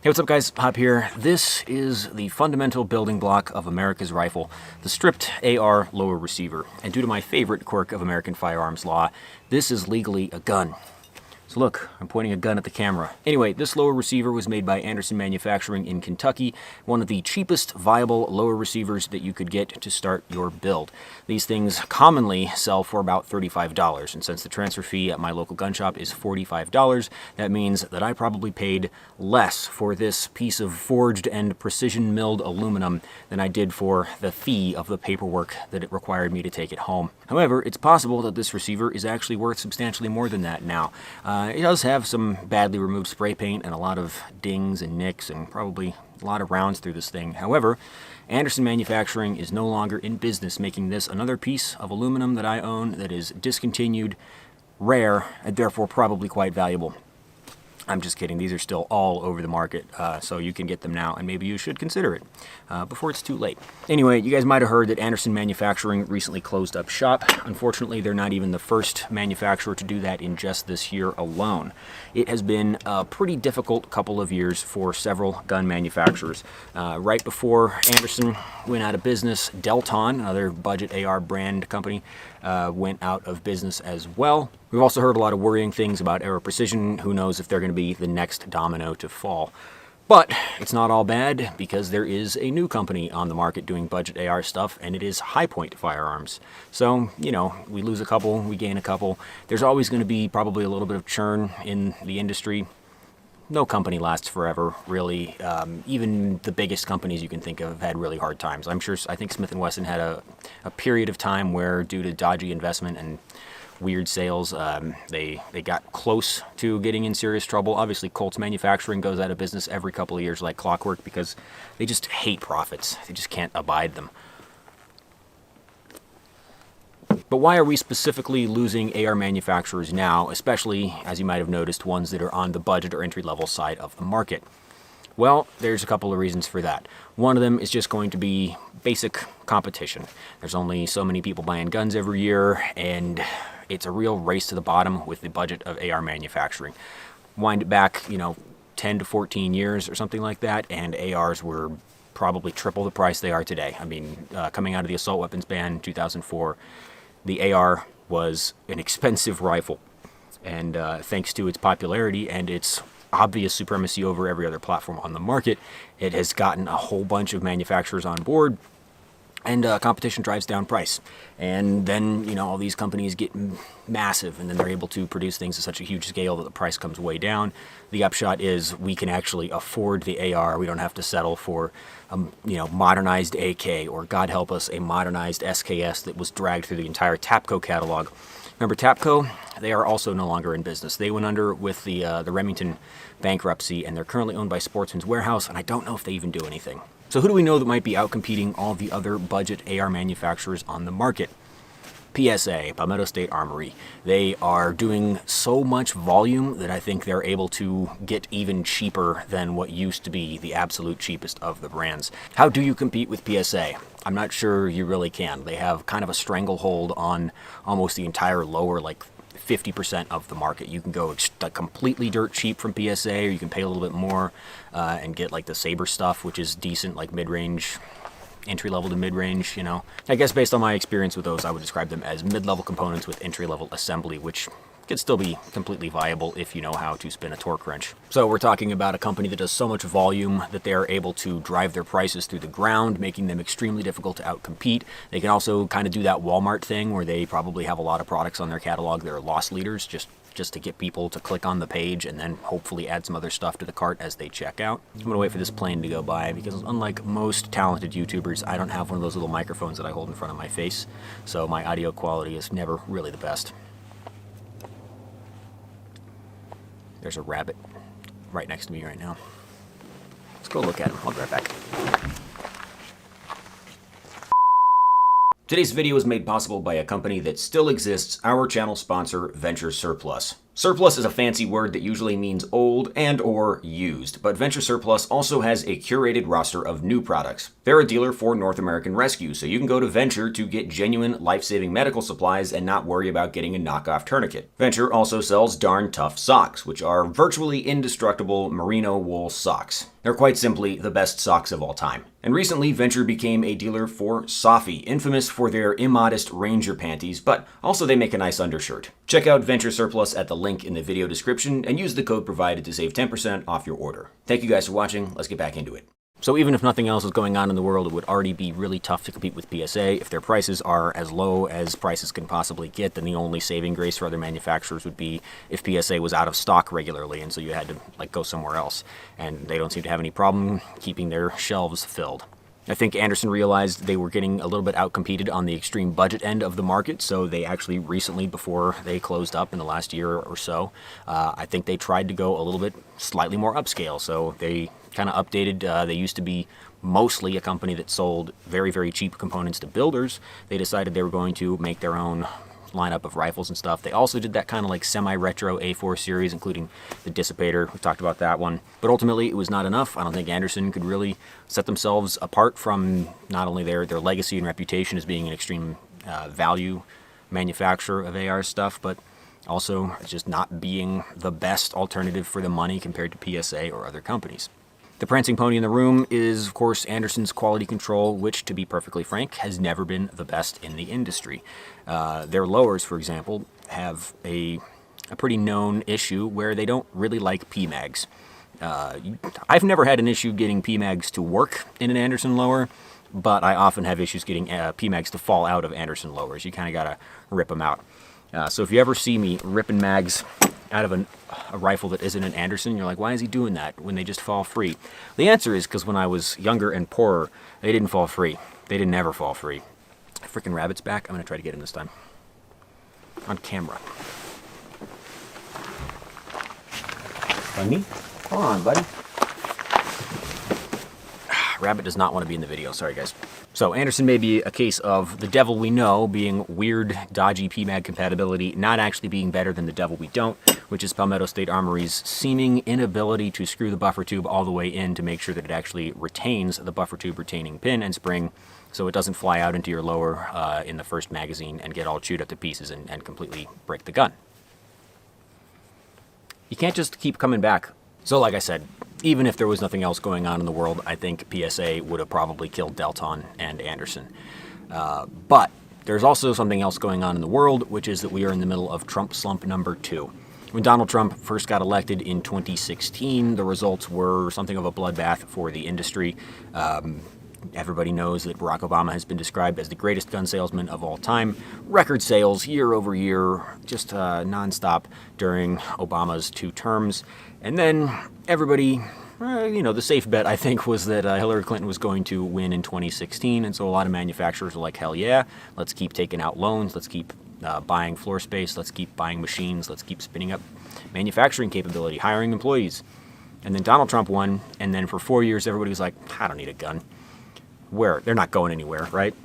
Hey, what's up guys? Hop here. This is the fundamental building block of America's rifle, the stripped AR lower receiver. And due to my favorite quirk of American firearms law, this is legally a gun. So look, I'm pointing a gun at the camera. Anyway, this lower receiver was made by Anderson Manufacturing in Kentucky, one of the cheapest viable lower receivers that you could get to start your build. These things commonly sell for about $35, and since the transfer fee at my local gun shop is $45, that means that I probably paid less for this piece of forged and precision milled aluminum than I did for the fee of the paperwork that it required me to take it home. However, it's possible that this receiver is actually worth substantially more than that now. It does have some badly removed spray paint and a lot of dings and nicks and probably a lot of rounds through this thing. However, Anderson Manufacturing is no longer in business, making this another piece of aluminum that I own that is discontinued, rare, and therefore probably quite valuable. I'm just kidding. These are still all over the market, so you can get them now, and maybe you should consider it before it's too late. Anyway, you guys might have heard that Anderson Manufacturing recently closed up shop. Unfortunately, they're not even the first manufacturer to do that in just this year alone. It has been a pretty difficult couple of years for several gun manufacturers. Right before Anderson went out of business, Delton, another budget AR brand company, went out of business as well. We've also heard a lot of worrying things about Aero Precision. Who knows if they're going to be the next domino to fall. But it's not all bad, because there is a new company on the market doing budget AR stuff, and it is High Point Firearms. So, you know, we lose a couple, we gain a couple. There's always going to be probably a little bit of churn in the industry. No company lasts forever, really. Even the biggest companies you can think of have had really hard times. I think Smith & Wesson had a period of time where, due to dodgy investment and weird sales, they got close to getting in serious trouble. Obviously, Colts Manufacturing goes out of business every couple of years like clockwork because they just hate profits. They just can't abide them. But why are we specifically losing AR manufacturers now, especially, as you might have noticed, ones that are on the budget or entry-level side of the market? Well, there's a couple of reasons for that. One of them is just going to be basic competition. There's only so many people buying guns every year, and it's a real race to the bottom with the budget of AR manufacturing. Wind it back, 10 to 14 years or something like that, and ARs were probably triple the price they are today. I mean, coming out of the assault weapons ban in 2004, the AR was an expensive rifle, and thanks to its popularity and its obvious supremacy over every other platform on the market, it has gotten a whole bunch of manufacturers on board, and competition drives down price. And then, all these companies get massive, and then they're able to produce things at such a huge scale that the price comes way down. The upshot is we can actually afford the AR. We don't have to settle for modernized AK, or God help us, a modernized SKS that was dragged through the entire Tapco catalog. Remember Tapco? They are also no longer in business. They went under with the Remington bankruptcy, and they're currently owned by Sportsman's Warehouse, and I don't know if they even do anything. So who do we know that might be outcompeting all the other budget AR manufacturers on the market? PSA, Palmetto State Armory. They are doing so much volume that I think they're able to get even cheaper than what used to be the absolute cheapest of the brands. How do you compete with PSA? I'm not sure you really can. They have kind of a stranglehold on almost the entire lower, 50% of the market. You can go completely dirt cheap from PSA, or you can pay a little bit more and get the Saber stuff, which is decent, mid-range, entry-level to mid-range, I guess based on my experience with those, I would describe them as mid-level components with entry-level assembly, which could still be completely viable if you know how to spin a torque wrench. So we're talking about a company that does so much volume that they are able to drive their prices through the ground, making them extremely difficult to outcompete. They can also kind of do that Walmart thing where they probably have a lot of products on their catalog that are loss leaders, just to get people to click on the page and then hopefully add some other stuff to the cart as they check out. I'm gonna wait for this plane to go by, because unlike most talented YouTubers, I don't have one of those little microphones that I hold in front of my face, so my audio quality is never really the best. There's a rabbit right next to me right now. Let's go look at him. I'll be right back. Today's video is made possible by a company that still exists, our channel sponsor, Venture Surplus. Surplus is a fancy word that usually means old and or used, but Venture Surplus also has a curated roster of new products. They're a dealer for North American rescue, so you can go to Venture to get genuine life-saving medical supplies and not worry about getting a knockoff tourniquet. Venture also sells Darn Tough socks, which are virtually indestructible merino wool socks. They're quite simply the best socks of all time. And recently, Venture became a dealer for Soffe, infamous for their immodest Ranger panties, but also they make a nice undershirt. Check out Venture Surplus at the link in the video description and use the code provided to save 10% off your order. Thank you guys for watching. Let's get back into it. So even if nothing else is going on in the world, it would already be really tough to compete with PSA. If their prices are as low as prices can possibly get, then the only saving grace for other manufacturers would be if PSA was out of stock regularly, and so you had to go somewhere else. And they don't seem to have any problem keeping their shelves filled. I think Anderson realized they were getting a little bit outcompeted on the extreme budget end of the market, so they actually recently, before they closed up in the last year or so, I think they tried to go a little bit slightly more upscale. So they kind of updated. They used to be mostly a company that sold very, very cheap components to builders. They decided they were going to make their own lineup of rifles and stuff. They also did that kind of semi-retro A4 series, including the Dissipator. We talked about that one. But ultimately, it was not enough. I don't think Anderson could really set themselves apart from not only their legacy and reputation as being an extreme value manufacturer of AR stuff, but also just not being the best alternative for the money compared to PSA or other companies. The prancing pony in the room is, of course, Anderson's quality control, which, to be perfectly frank, has never been the best in the industry. Their lowers, for example, have a pretty known issue where they don't really like PMags. I've never had an issue getting PMags to work in an Anderson lower, but I often have issues getting PMags to fall out of Anderson lowers. You kind of got to rip them out. So if you ever see me ripping mags out of a rifle that isn't an Anderson, you're like, why is he doing that when they just fall free? The answer is because when I was younger and poorer, they didn't fall free. They didn't ever fall free. Freaking rabbit's back. I'm going to try to get him this time. On camera. Bunny? Come on, buddy. Rabbit does not want to be in the video. Sorry, guys. So Anderson may be a case of the devil we know being weird, dodgy PMag compatibility, not actually being better than the devil we don't, which is Palmetto State Armory's seeming inability to screw the buffer tube all the way in to make sure that it actually retains the buffer tube retaining pin and spring so it doesn't fly out into your lower in the first magazine and get all chewed up to pieces and completely break the gun. You can't just keep coming back. So like I said, even if there was nothing else going on in the world, I think PSA would have probably killed Delton and Anderson. But there's also something else going on in the world, which is that we are in the middle of Trump Slump number 2. When Donald Trump first got elected in 2016, the results were something of a bloodbath for the industry. Everybody knows that Barack Obama has been described as the greatest gun salesman of all time. Record sales year over year, just nonstop during Obama's 2 terms. And then everybody, the safe bet, I think, was that Hillary Clinton was going to win in 2016. And so a lot of manufacturers were like, hell yeah, let's keep taking out loans. Let's keep buying floor space. Let's keep buying machines. Let's keep spinning up manufacturing capability, hiring employees. And then Donald Trump won. And then for 4 years, everybody was like, I don't need a gun. Where? They're not going anywhere, right?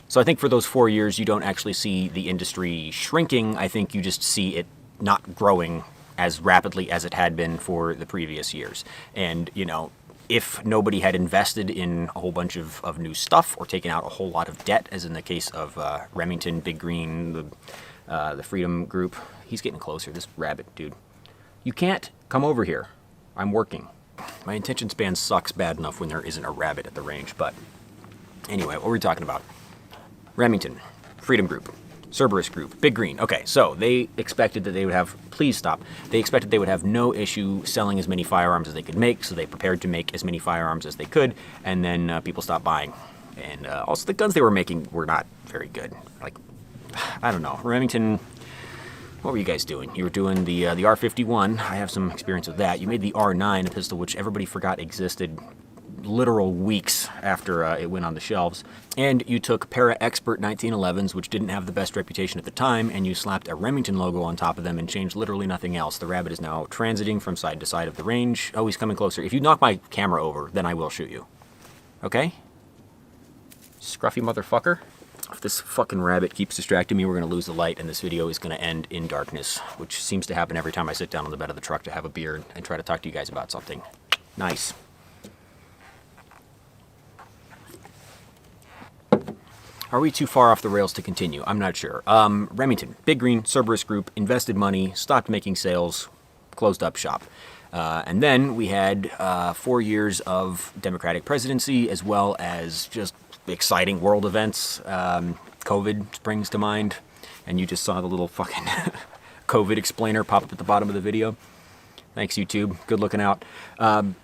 So I think for those 4 years, you don't actually see the industry shrinking. I think you just see it not growing as rapidly as it had been for the previous years. And, if nobody had invested in a whole bunch of new stuff or taken out a whole lot of debt, as in the case of Remington, Big Green, the Freedom Group, he's getting closer, this rabbit, dude. You can't come over here. I'm working. My attention span sucks bad enough when there isn't a rabbit at the range, but anyway, what were we talking about? Remington, Freedom Group, Cerberus Group, Big Green. Okay, so they expected that they would have, please stop, they expected they would have no issue selling as many firearms as they could make, so they prepared to make as many firearms as they could, and then people stopped buying. And also the guns they were making were not very good. I don't know, Remington, what were you guys doing? You were doing the R51. I have some experience with that. You made the R9, a pistol which everybody forgot existed literal weeks after it went on the shelves. And you took Para Expert 1911s, which didn't have the best reputation at the time, and you slapped a Remington logo on top of them and changed literally nothing else. The rabbit is now transiting from side to side of the range. Oh, he's coming closer. If you knock my camera over, then I will shoot you. Okay? Scruffy motherfucker. If this fucking rabbit keeps distracting me, we're going to lose the light, and this video is going to end in darkness, which seems to happen every time I sit down on the bed of the truck to have a beer and try to talk to you guys about something. Nice. Are we too far off the rails to continue? I'm not sure. Remington, Big Green, Cerberus Group, invested money, stopped making sales, closed up shop. And then we had 4 years of Democratic presidency, as well as just exciting world events. COVID springs to mind, and you just saw the little fucking COVID explainer pop up at the bottom of the video. Thanks, YouTube. Good looking out.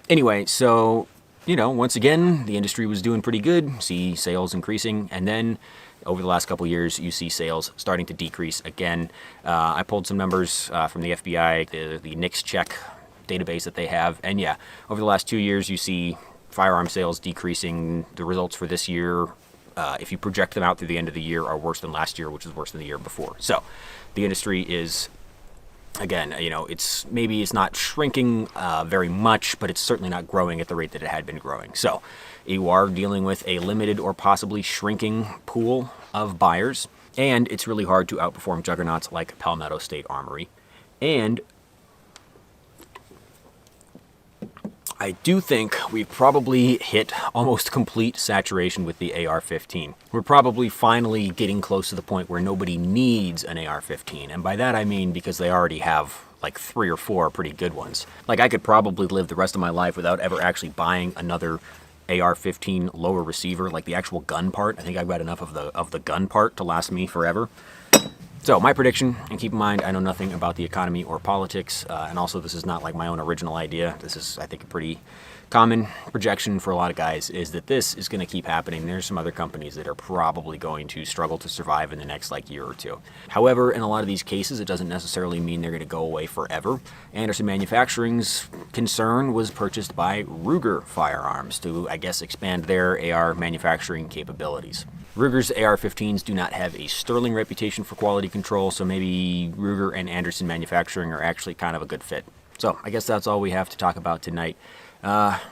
Anyway, so, you know, once again, the industry was doing pretty good. See sales increasing, and then over the last couple of years, you see sales starting to decrease again. I pulled some numbers from the FBI, the NICS check database that they have, and yeah, over the last 2 years, you see firearm sales decreasing. The results for this year, if you project them out through the end of the year, are worse than last year, which is worse than the year before. So the industry is, again, you know, it's not shrinking very much, but it's certainly not growing at the rate that it had been growing. So you are dealing with a limited or possibly shrinking pool of buyers, and it's really hard to outperform juggernauts like Palmetto State Armory. And I do think we've probably hit almost complete saturation with the AR-15. We're probably finally getting close to the point where nobody needs an AR-15. And by that I mean because they already have like 3 or 4 pretty good ones. Like, I could probably live the rest of my life without ever actually buying another AR-15 lower receiver, like the actual gun part. I think I've got enough of the gun part to last me forever. So my prediction, and keep in mind, I know nothing about the economy or politics, and also this is not like my own original idea. This is, I think, a pretty common projection for a lot of guys, is that this is going to keep happening. There's some other companies that are probably going to struggle to survive in the next like year or two. However, in a lot of these cases, it doesn't necessarily mean they're going to go away forever. Anderson Manufacturing's concern was purchased by Ruger Firearms to, I guess, expand their AR manufacturing capabilities. Ruger's AR-15s do not have a sterling reputation for quality control, so maybe Ruger and Anderson Manufacturing are actually kind of a good fit. So I guess that's all we have to talk about tonight.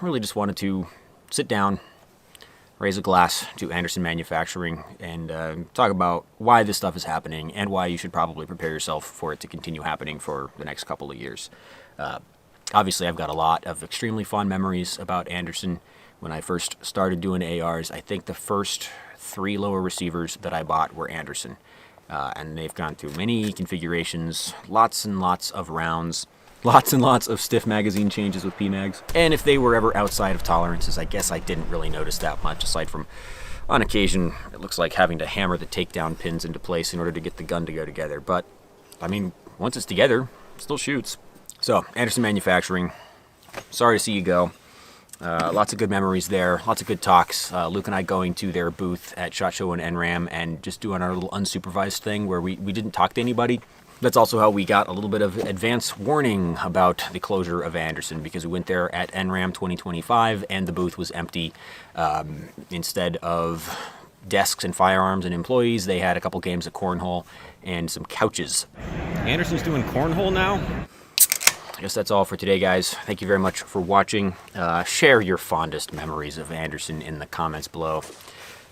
Really just wanted to sit down, raise a glass to Anderson Manufacturing, and talk about why this stuff is happening and why you should probably prepare yourself for it to continue happening for the next couple of years. Obviously, I've got a lot of extremely fond memories about Anderson. When I first started doing ARs, I think the first 3 lower receivers that I bought were Anderson. And they've gone through many configurations, lots and lots of rounds, lots and lots of stiff magazine changes with PMags. And if they were ever outside of tolerances, I guess I didn't really notice that much, aside from, on occasion, it looks like having to hammer the takedown pins into place in order to get the gun to go together. But, I mean, once it's together, it still shoots. So, Anderson Manufacturing, sorry to see you go. Lots of good memories there, lots of good talks. Luke and I going to their booth at SHOT Show and NRAM and just doing our little unsupervised thing where we didn't talk to anybody. That's also how we got a little bit of advance warning about the closure of Anderson, because we went there at NRAM 2025 and the booth was empty. Instead of desks and firearms and employees, they had a couple games of cornhole and some couches. Anderson's doing cornhole now? I guess that's all for today, guys. Thank you very much for watching. Share your fondest memories of Anderson in the comments below.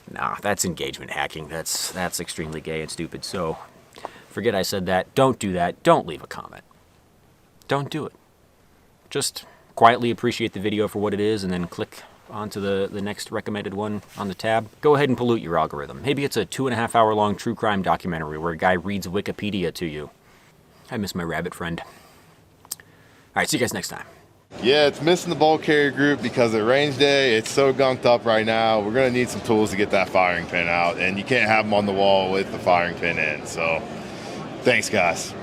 Nah, that's engagement hacking. That's extremely gay and stupid. So forget I said that. Don't do that. Don't leave a comment. Don't do it. Just quietly appreciate the video for what it is and then click onto the next recommended one on the tab. Go ahead and pollute your algorithm. Maybe it's a 2.5-hour long true crime documentary where a guy reads Wikipedia to you. I miss my rabbit friend. All right, see you guys next time. Yeah, it's missing the ball carrier group because of range day. It's so gunked up right now. We're going to need some tools to get that firing pin out, and you can't have them on the wall with the firing pin in. So, thanks, guys.